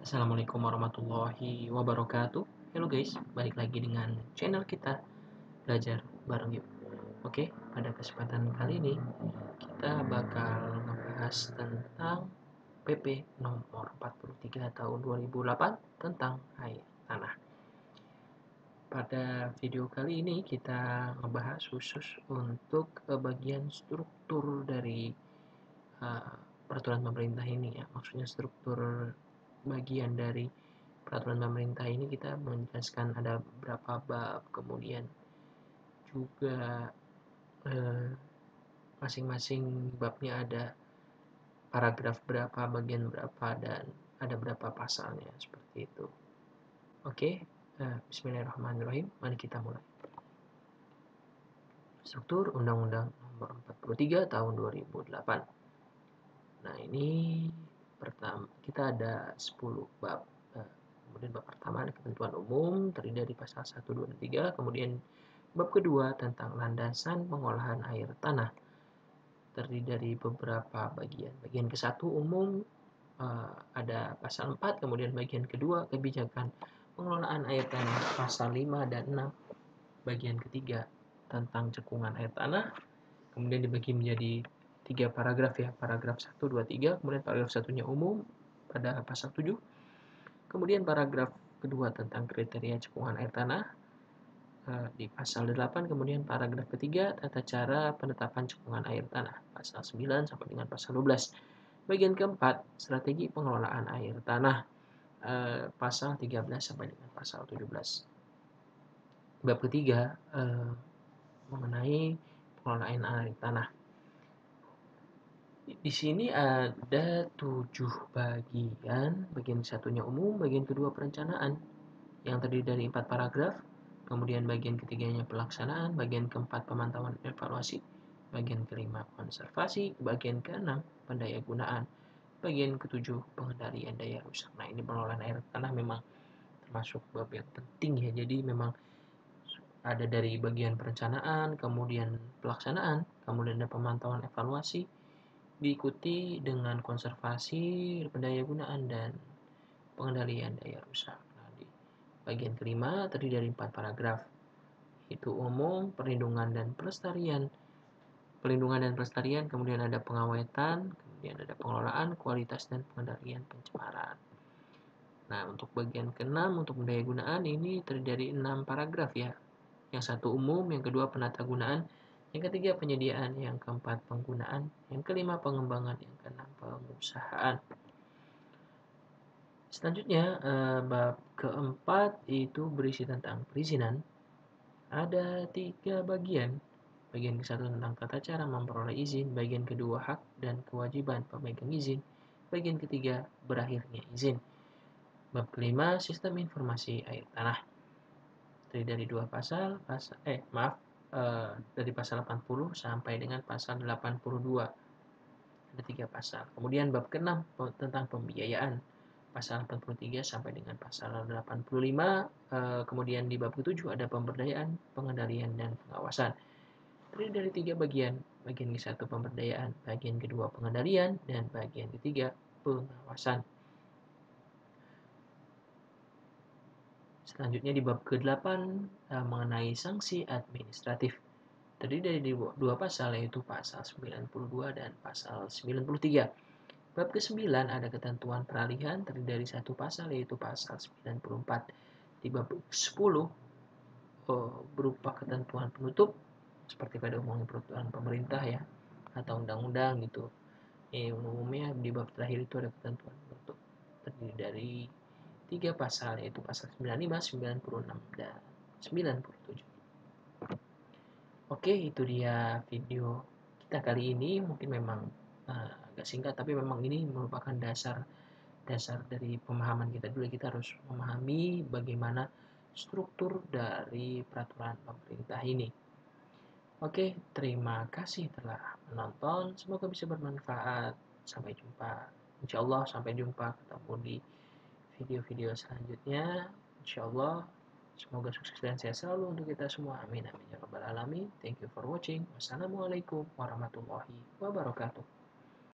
Assalamualaikum warahmatullahi wabarakatuh. Halo guys, balik lagi dengan channel kita Belajar Bareng Yuk. Oke, pada kesempatan kali ini kita bakal ngebahas tentang PP nomor 43 tahun 2008 tentang air tanah. Pada video kali ini kita ngebahas khusus untuk bagian struktur dari peraturan pemerintah ini ya. Maksudnya struktur bagian dari peraturan pemerintah ini kita menjelaskan ada berapa bab, kemudian juga masing-masing babnya ada paragraf berapa, bagian berapa, dan ada berapa pasalnya, seperti itu. Oke, bismillahirrahmanirrahim, mari kita mulai. Struktur Undang-Undang Nomor 43 Tahun 2008. Nah, ini pertama kita ada 10 bab. Kemudian bab pertama ada ketentuan umum terdiri dari pasal 1, 2, dan 3. Kemudian bab kedua tentang landasan pengolahan air tanah terdiri dari beberapa bagian. Bagian ke-1 umum ada pasal 4, kemudian bagian kedua kebijakan pengelolaan air tanah pasal 5 dan 6. Bagian ketiga tentang cekungan air tanah kemudian dibagi menjadi 3 paragraf ya, paragraf 1, 2, 3, kemudian paragraf satunya umum pada pasal 7. Kemudian paragraf kedua tentang kriteria cekungan air tanah di pasal 8, kemudian paragraf ketiga tata cara penetapan cekungan air tanah pasal 9 sampai dengan pasal 12. Bagian keempat strategi pengelolaan air tanah pasal 13 sampai dengan pasal 17. Bab ketiga mengenai pengelolaan air tanah. Di sini ada 7 bagian. Bagian satunya umum, bagian kedua perencanaan yang terdiri dari 4 paragraf. Kemudian bagian ketiganya pelaksanaan, bagian keempat pemantauan evaluasi, bagian kelima konservasi, bagian keenam pendayagunaan, bagian ketujuh pengendalian daya rusak. Nah, ini pengelolaan air tanah memang termasuk bab yang penting ya. Jadi memang ada dari bagian perencanaan, kemudian pelaksanaan, kemudian ada pemantauan evaluasi, diikuti dengan konservasi, pendayagunaan, dan pengendalian daya rusak. Nah, di bagian kelima terdiri dari 4 paragraf, yaitu umum, perlindungan dan pelestarian, kemudian ada pengawetan, kemudian ada pengelolaan, kualitas, dan pengendalian pencemaran. Nah, untuk bagian keenam untuk pendayagunaan ini terdiri dari 6 paragraf ya. Yang satu umum, yang kedua penatagunaan, yang ketiga penyediaan, yang keempat penggunaan, yang kelima pengembangan, yang keenam pengusahaan. Selanjutnya bab keempat itu berisi tentang perizinan. Ada 3 bagian. Bagian ke-1 tentang tata cara memperoleh izin, bagian kedua hak dan kewajiban pemegang izin, bagian ketiga berakhirnya izin. Bab kelima sistem informasi air tanah. Dari 2 pasal, dari pasal 80 sampai dengan pasal 82. Ada 3 pasal. Kemudian bab ke-6 tentang pembiayaan. Pasal 43 sampai dengan pasal 85. Kemudian di bab ke-7 ada pemberdayaan, pengendalian, dan pengawasan. Terdiri dari 3 bagian. Bagian ke-1 pemberdayaan, bagian kedua pengendalian, dan bagian ketiga pengawasan. Selanjutnya di bab ke-8 mengenai sanksi administratif. Terdiri dari 2 pasal yaitu pasal 92 dan pasal 93. Bab ke-9 ada ketentuan peralihan terdiri dari 1 pasal yaitu pasal 94. Di bab 10 berupa ketentuan penutup seperti pada umumnya peraturan pemerintah ya atau undang-undang gitu. Umumnya di bab terakhir itu ada ketentuan penutup terdiri dari 3 pasal yaitu pasal 95, 96, dan 97. Oke, itu dia video kita kali ini. Mungkin memang agak singkat tapi memang ini merupakan dasar dari pemahaman kita dulu. Kita harus memahami bagaimana struktur dari peraturan pemerintah ini. Oke, terima kasih telah menonton. Semoga bisa bermanfaat. Sampai jumpa. Insya Allah sampai jumpa ketemu di video-video selanjutnya. Insya Allah semoga sukses dan sehat selalu untuk kita semua. Amin amin ya rabbal alamin. Thank you for watching. Wassalamualaikum warahmatullahi wabarakatuh.